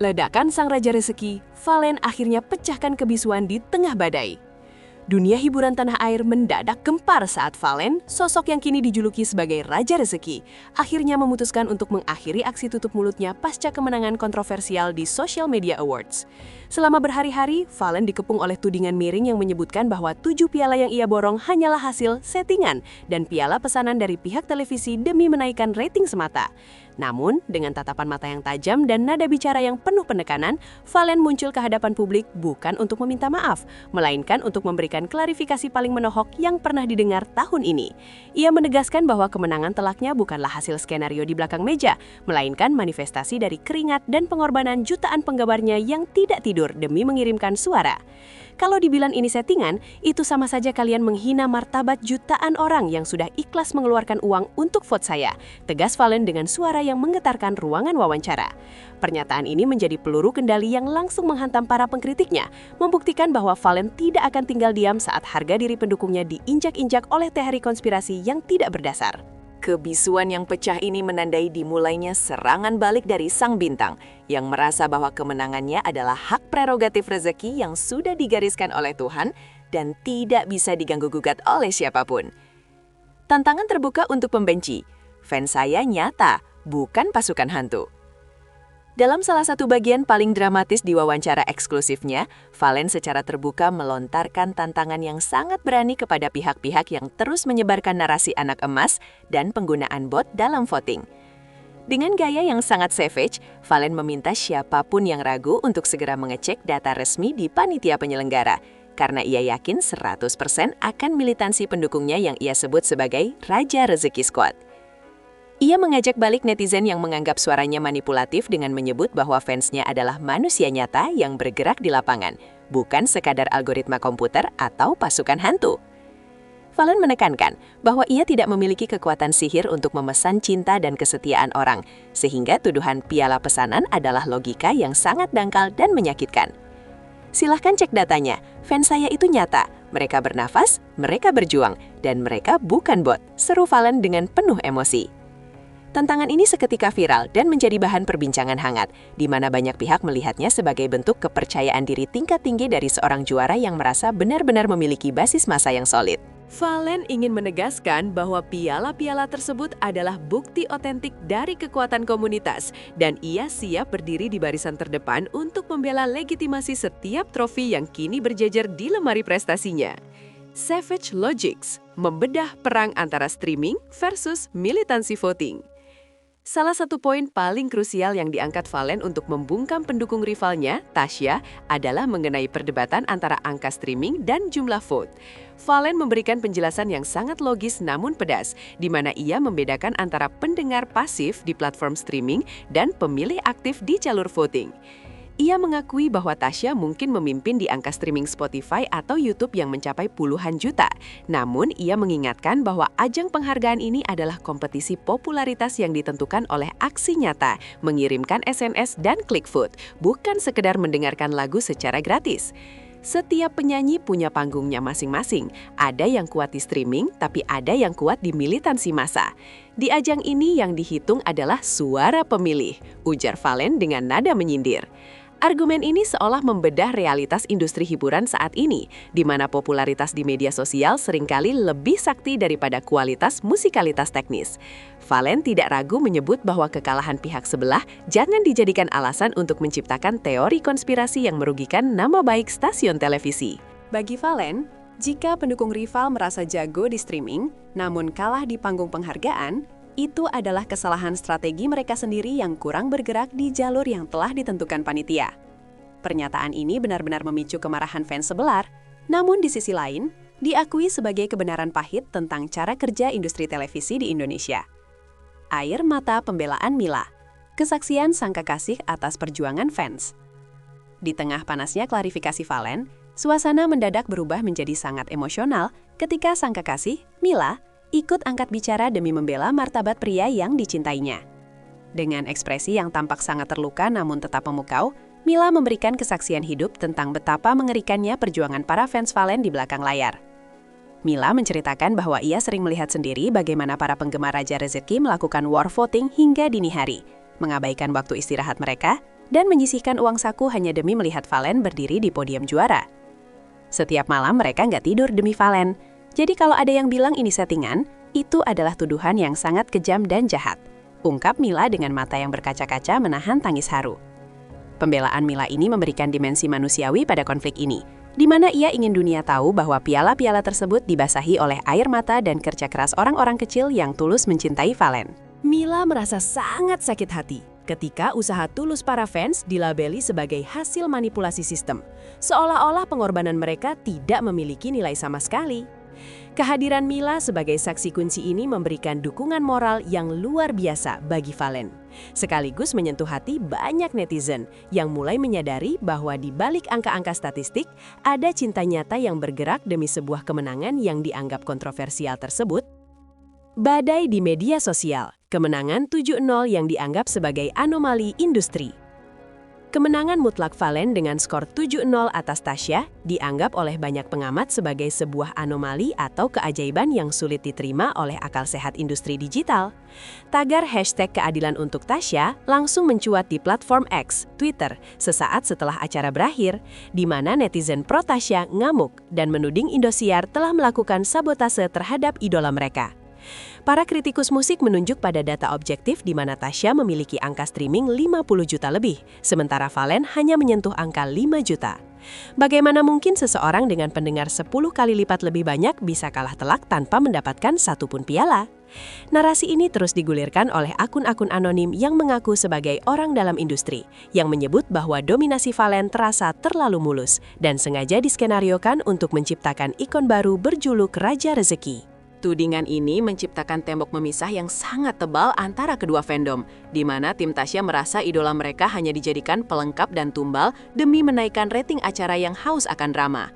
Ledakan sang Raja Rezeki, Valen akhirnya pecahkan kebisuan di tengah badai. Dunia hiburan tanah air mendadak gempar saat Valen, sosok yang kini dijuluki sebagai Raja Rezeki, akhirnya memutuskan untuk mengakhiri aksi tutup mulutnya pasca kemenangan kontroversial di Social Media Awards. Selama berhari-hari, Valen dikepung oleh tudingan miring yang menyebutkan bahwa 7 piala yang ia borong hanyalah hasil settingan dan piala pesanan dari pihak televisi demi menaikkan rating semata. Namun, dengan tatapan mata yang tajam dan nada bicara yang penuh penekanan, Valen muncul ke hadapan publik bukan untuk meminta maaf, melainkan untuk memberikan klarifikasi paling menohok yang pernah didengar tahun ini. Ia menegaskan bahwa kemenangan telaknya bukanlah hasil skenario di belakang meja, melainkan manifestasi dari keringat dan pengorbanan jutaan penggemarnya yang tidak tidur demi mengirimkan suara. Kalau dibilang ini settingan, itu sama saja kalian menghina martabat jutaan orang yang sudah ikhlas mengeluarkan uang untuk vote saya, tegas Valen dengan suara yang menggetarkan ruangan wawancara. Pernyataan ini menjadi peluru kendali yang langsung menghantam para pengkritiknya, membuktikan bahwa Valen tidak akan tinggal diam saat harga diri pendukungnya diinjak-injak oleh teori konspirasi yang tidak berdasar. Kebisuan yang pecah ini menandai dimulainya serangan balik dari sang bintang yang merasa bahwa kemenangannya adalah hak prerogatif rezeki yang sudah digariskan oleh Tuhan dan tidak bisa diganggu-gugat oleh siapapun. Tantangan terbuka untuk pembenci. Fans saya nyata, bukan pasukan hantu. Dalam salah satu bagian paling dramatis di wawancara eksklusifnya, Valen secara terbuka melontarkan tantangan yang sangat berani kepada pihak-pihak yang terus menyebarkan narasi anak emas dan penggunaan bot dalam voting. Dengan gaya yang sangat savage, Valen meminta siapapun yang ragu untuk segera mengecek data resmi di panitia penyelenggara, karena ia yakin 100% akan militansi pendukungnya yang ia sebut sebagai Raja Rezeki Squad. Ia mengajak balik netizen yang menganggap suaranya manipulatif dengan menyebut bahwa fansnya adalah manusia nyata yang bergerak di lapangan, bukan sekadar algoritma komputer atau pasukan hantu. Valen menekankan bahwa ia tidak memiliki kekuatan sihir untuk memesan cinta dan kesetiaan orang, sehingga tuduhan piala pesanan adalah logika yang sangat dangkal dan menyakitkan. Silahkan cek datanya, fans saya itu nyata, mereka bernafas, mereka berjuang, dan mereka bukan bot, seru Valen dengan penuh emosi. Tantangan ini seketika viral dan menjadi bahan perbincangan hangat, di mana banyak pihak melihatnya sebagai bentuk kepercayaan diri tingkat tinggi dari seorang juara yang merasa benar-benar memiliki basis massa yang solid. Valen ingin menegaskan bahwa piala-piala tersebut adalah bukti otentik dari kekuatan komunitas, dan ia siap berdiri di barisan terdepan untuk membela legitimasi setiap trofi yang kini berjejer di lemari prestasinya. Savage Logics, membedah perang antara streaming versus militansi voting. Salah satu poin paling krusial yang diangkat Valen untuk membungkam pendukung rivalnya, Tasya, adalah mengenai perdebatan antara angka streaming dan jumlah vote. Valen memberikan penjelasan yang sangat logis namun pedas, di mana ia membedakan antara pendengar pasif di platform streaming dan pemilih aktif di jalur voting. Ia mengakui bahwa Tasya mungkin memimpin di angka streaming Spotify atau YouTube yang mencapai puluhan juta. Namun, ia mengingatkan bahwa ajang penghargaan ini adalah kompetisi popularitas yang ditentukan oleh aksi nyata, mengirimkan SMS dan klik vote, bukan sekedar mendengarkan lagu secara gratis. Setiap penyanyi punya panggungnya masing-masing. Ada yang kuat di streaming, tapi ada yang kuat di militansi massa. Di ajang ini yang dihitung adalah suara pemilih, ujar Valen dengan nada menyindir. Argumen ini seolah membedah realitas industri hiburan saat ini, di mana popularitas di media sosial seringkali lebih sakti daripada kualitas musikalitas teknis. Valen tidak ragu menyebut bahwa kekalahan pihak sebelah jangan dijadikan alasan untuk menciptakan teori konspirasi yang merugikan nama baik stasiun televisi. Bagi Valen, jika pendukung rival merasa jago di streaming, namun kalah di panggung penghargaan, itu adalah kesalahan strategi mereka sendiri yang kurang bergerak di jalur yang telah ditentukan panitia. Pernyataan ini benar-benar memicu kemarahan fans sebelar, namun di sisi lain, diakui sebagai kebenaran pahit tentang cara kerja industri televisi di Indonesia. Air mata pembelaan Mila, kesaksian sang kekasih atas perjuangan fans. Di tengah panasnya klarifikasi Valen, suasana mendadak berubah menjadi sangat emosional ketika sang kekasih, Mila, ikut angkat bicara demi membela martabat pria yang dicintainya. Dengan ekspresi yang tampak sangat terluka namun tetap memukau, Mila memberikan kesaksian hidup tentang betapa mengerikannya perjuangan para fans Valen di belakang layar. Mila menceritakan bahwa ia sering melihat sendiri bagaimana para penggemar Raja Rezeki melakukan war voting hingga dini hari, mengabaikan waktu istirahat mereka, dan menyisihkan uang saku hanya demi melihat Valen berdiri di podium juara. Setiap malam mereka nggak tidur demi Valen. Jadi kalau ada yang bilang ini settingan, itu adalah tuduhan yang sangat kejam dan jahat. Ungkap Mila dengan mata yang berkaca-kaca menahan tangis haru. Pembelaan Mila ini memberikan dimensi manusiawi pada konflik ini, di mana ia ingin dunia tahu bahwa piala-piala tersebut dibasahi oleh air mata dan kerja keras orang-orang kecil yang tulus mencintai Valen. Mila merasa sangat sakit hati ketika usaha tulus para fans dilabeli sebagai hasil manipulasi sistem, seolah-olah pengorbanan mereka tidak memiliki nilai sama sekali. Kehadiran Mila sebagai saksi kunci ini memberikan dukungan moral yang luar biasa bagi Valen. Sekaligus menyentuh hati banyak netizen yang mulai menyadari bahwa di balik angka-angka statistik, ada cinta nyata yang bergerak demi sebuah kemenangan yang dianggap kontroversial tersebut. Badai di media sosial, kemenangan 7-0 yang dianggap sebagai anomali industri. Kemenangan mutlak Valen dengan skor 7-0 atas Tasya dianggap oleh banyak pengamat sebagai sebuah anomali atau keajaiban yang sulit diterima oleh akal sehat industri digital. Tagar hashtag keadilan untuk Tasya langsung mencuat di platform X, Twitter, sesaat setelah acara berakhir, di mana netizen pro Tasya ngamuk dan menuding Indosiar telah melakukan sabotase terhadap idola mereka. Para kritikus musik menunjuk pada data objektif di mana Tasya memiliki angka streaming 50 juta lebih, sementara Valen hanya menyentuh angka 5 juta. Bagaimana mungkin seseorang dengan pendengar 10 kali lipat lebih banyak bisa kalah telak tanpa mendapatkan satupun piala? Narasi ini terus digulirkan oleh akun-akun anonim yang mengaku sebagai orang dalam industri, yang menyebut bahwa dominasi Valen terasa terlalu mulus dan sengaja diskenariokan untuk menciptakan ikon baru berjuluk Raja Rezeki. Tudingan ini menciptakan tembok memisah yang sangat tebal antara kedua fandom, di mana tim Tasya merasa idola mereka hanya dijadikan pelengkap dan tumbal demi menaikkan rating acara yang haus akan drama.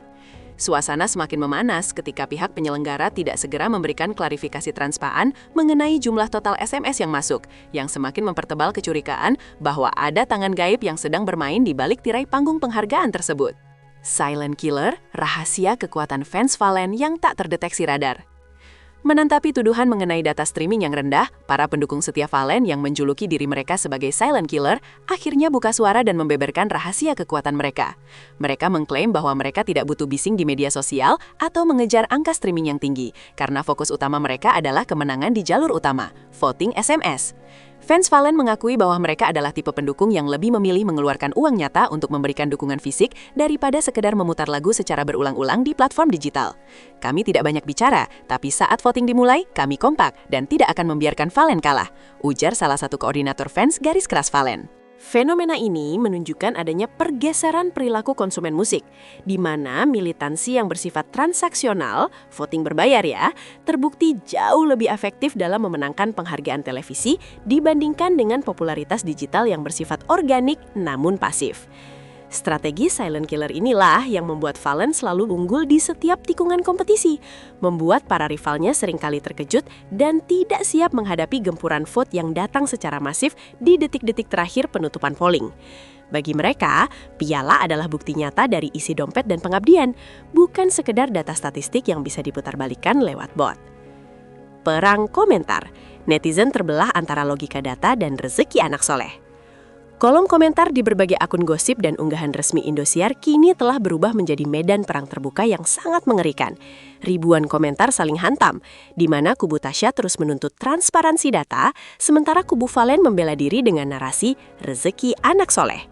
Suasana semakin memanas ketika pihak penyelenggara tidak segera memberikan klarifikasi transparan mengenai jumlah total SMS yang masuk, yang semakin mempertebal kecurigaan bahwa ada tangan gaib yang sedang bermain di balik tirai panggung penghargaan tersebut. Silent Killer, rahasia kekuatan fans Valen yang tak terdeteksi radar. Menanggapi tuduhan mengenai data streaming yang rendah, para pendukung setia Valen yang menjuluki diri mereka sebagai silent killer akhirnya buka suara dan membeberkan rahasia kekuatan mereka. Mereka mengklaim bahwa mereka tidak butuh bising di media sosial atau mengejar angka streaming yang tinggi, karena fokus utama mereka adalah kemenangan di jalur utama, voting SMS. Fans Valen mengakui bahwa mereka adalah tipe pendukung yang lebih memilih mengeluarkan uang nyata untuk memberikan dukungan fisik daripada sekedar memutar lagu secara berulang-ulang di platform digital. Kami tidak banyak bicara, tapi saat voting dimulai, kami kompak dan tidak akan membiarkan Valen kalah, ujar salah satu koordinator fans garis keras Valen. Fenomena ini menunjukkan adanya pergeseran perilaku konsumen musik, di mana militansi yang bersifat transaksional, voting berbayar ya, terbukti jauh lebih efektif dalam memenangkan penghargaan televisi dibandingkan dengan popularitas digital yang bersifat organik namun pasif. Strategi silent killer inilah yang membuat Valen selalu unggul di setiap tikungan kompetisi, membuat para rivalnya seringkali terkejut dan tidak siap menghadapi gempuran vote yang datang secara masif di detik-detik terakhir penutupan polling. Bagi mereka, piala adalah bukti nyata dari isi dompet dan pengabdian, bukan sekedar data statistik yang bisa diputarbalikkan lewat bot. Perang komentar, netizen terbelah antara logika data dan rezeki anak soleh. Kolom komentar di berbagai akun gosip dan unggahan resmi Indosiar kini telah berubah menjadi medan perang terbuka yang sangat mengerikan. Ribuan komentar saling hantam, di mana kubu Tasya terus menuntut transparansi data, sementara kubu Valen membela diri dengan narasi rezeki anak soleh.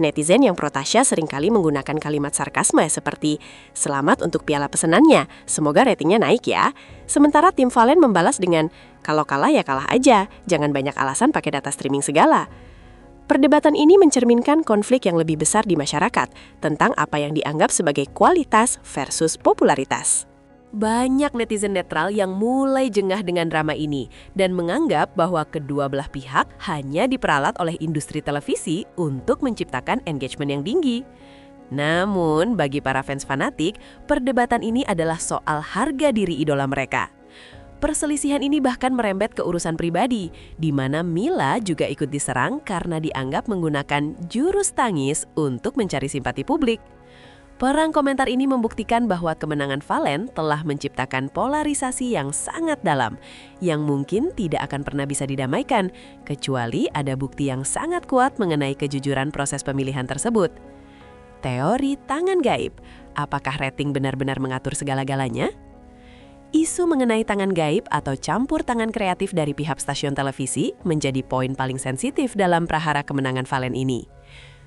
Netizen yang pro Tasya seringkali menggunakan kalimat sarkasme seperti, "Selamat untuk piala pesenannya, semoga ratingnya naik ya." Sementara tim Valen membalas dengan, "Kalau kalah ya kalah aja, jangan banyak alasan pakai data streaming segala." Perdebatan ini mencerminkan konflik yang lebih besar di masyarakat tentang apa yang dianggap sebagai kualitas versus popularitas. Banyak netizen netral yang mulai jengah dengan drama ini dan menganggap bahwa kedua belah pihak hanya diperalat oleh industri televisi untuk menciptakan engagement yang tinggi. Namun, bagi para fans fanatik, perdebatan ini adalah soal harga diri idola mereka. Perselisihan ini bahkan merembet ke urusan pribadi, di mana Mila juga ikut diserang karena dianggap menggunakan jurus tangis untuk mencari simpati publik. Perang komentar ini membuktikan bahwa kemenangan Valen telah menciptakan polarisasi yang sangat dalam, yang mungkin tidak akan pernah bisa didamaikan, kecuali ada bukti yang sangat kuat mengenai kejujuran proses pemilihan tersebut. Teori tangan gaib, apakah rating benar-benar mengatur segala-galanya? Isu mengenai tangan gaib atau campur tangan kreatif dari pihak stasiun televisi menjadi poin paling sensitif dalam prahara kemenangan Valen ini.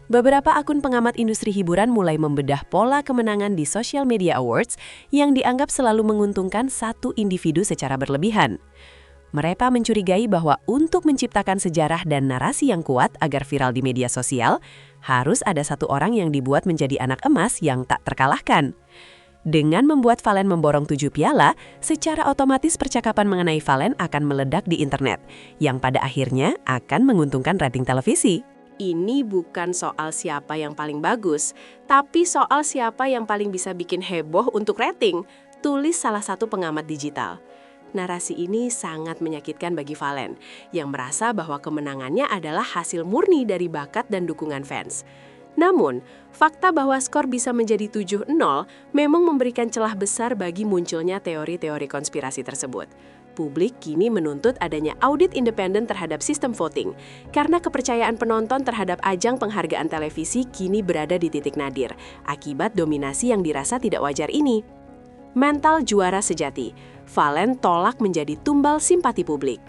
Beberapa akun pengamat industri hiburan mulai membedah pola kemenangan di Social Media Awards yang dianggap selalu menguntungkan satu individu secara berlebihan. Mereka mencurigai bahwa untuk menciptakan sejarah dan narasi yang kuat agar viral di media sosial, harus ada satu orang yang dibuat menjadi anak emas yang tak terkalahkan. Dengan membuat Valen memborong 7 piala, secara otomatis percakapan mengenai Valen akan meledak di internet, yang pada akhirnya akan menguntungkan rating televisi. Ini bukan soal siapa yang paling bagus, tapi soal siapa yang paling bisa bikin heboh untuk rating, tulis salah satu pengamat digital. Narasi ini sangat menyakitkan bagi Valen, yang merasa bahwa kemenangannya adalah hasil murni dari bakat dan dukungan fans. Namun, fakta bahwa skor bisa menjadi 7-0 memang memberikan celah besar bagi munculnya teori-teori konspirasi tersebut. Publik kini menuntut adanya audit independen terhadap sistem voting, karena kepercayaan penonton terhadap ajang penghargaan televisi kini berada di titik nadir, akibat dominasi yang dirasa tidak wajar ini. Mental juara sejati, Valen tolak menjadi tumbal simpati publik.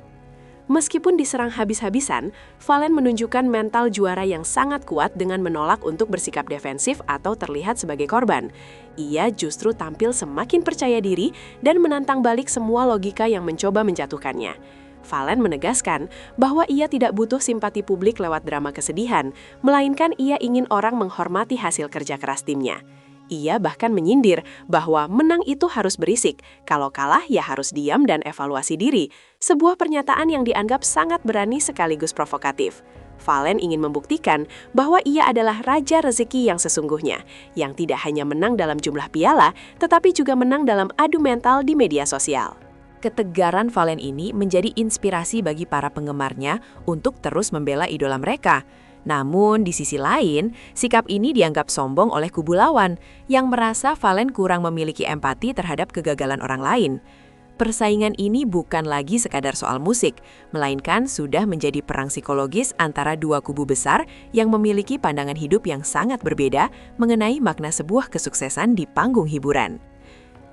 Meskipun diserang habis-habisan, Valen menunjukkan mental juara yang sangat kuat dengan menolak untuk bersikap defensif atau terlihat sebagai korban. Ia justru tampil semakin percaya diri dan menantang balik semua logika yang mencoba menjatuhkannya. Valen menegaskan bahwa ia tidak butuh simpati publik lewat drama kesedihan, melainkan ia ingin orang menghormati hasil kerja keras timnya. Ia bahkan menyindir bahwa menang itu harus berisik, kalau kalah ya harus diam dan evaluasi diri, sebuah pernyataan yang dianggap sangat berani sekaligus provokatif. Valen ingin membuktikan bahwa ia adalah raja rezeki yang sesungguhnya, yang tidak hanya menang dalam jumlah piala, tetapi juga menang dalam adu mental di media sosial. Ketegaran Valen ini menjadi inspirasi bagi para penggemarnya untuk terus membela idola mereka. Namun, di sisi lain, sikap ini dianggap sombong oleh kubu lawan, yang merasa Valen kurang memiliki empati terhadap kegagalan orang lain. Persaingan ini bukan lagi sekadar soal musik, melainkan sudah menjadi perang psikologis antara dua kubu besar yang memiliki pandangan hidup yang sangat berbeda mengenai makna sebuah kesuksesan di panggung hiburan.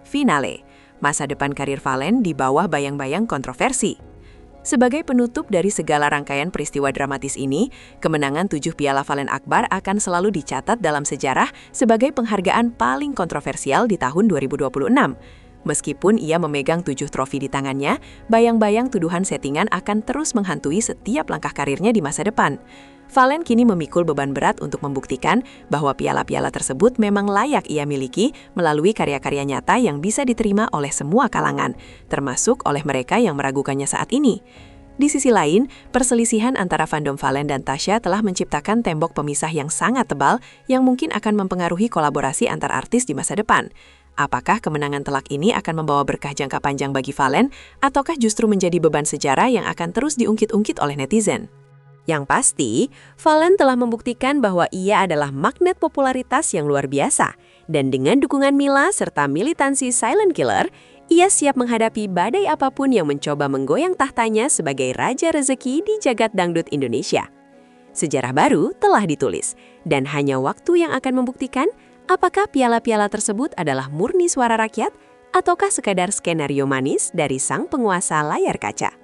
Finale, masa depan karir Valen di bawah bayang-bayang kontroversi. Sebagai penutup dari segala rangkaian peristiwa dramatis ini, kemenangan 7 piala Valen Akbar akan selalu dicatat dalam sejarah sebagai penghargaan paling kontroversial di tahun 2026. Meskipun ia memegang 7 trofi di tangannya, bayang-bayang tuduhan settingan akan terus menghantui setiap langkah karirnya di masa depan. Valen kini memikul beban berat untuk membuktikan bahwa piala-piala tersebut memang layak ia miliki melalui karya-karya nyata yang bisa diterima oleh semua kalangan, termasuk oleh mereka yang meragukannya saat ini. Di sisi lain, perselisihan antara fandom Valen dan Tasya telah menciptakan tembok pemisah yang sangat tebal yang mungkin akan mempengaruhi kolaborasi antar artis di masa depan. Apakah kemenangan telak ini akan membawa berkah jangka panjang bagi Valen, ataukah justru menjadi beban sejarah yang akan terus diungkit-ungkit oleh netizen? Yang pasti, Valen telah membuktikan bahwa ia adalah magnet popularitas yang luar biasa. Dan dengan dukungan Mila serta militansi Silent Killer, ia siap menghadapi badai apapun yang mencoba menggoyang tahtanya sebagai raja rezeki di jagat dangdut Indonesia. Sejarah baru telah ditulis, dan hanya waktu yang akan membuktikan apakah piala-piala tersebut adalah murni suara rakyat ataukah sekadar skenario manis dari sang penguasa layar kaca.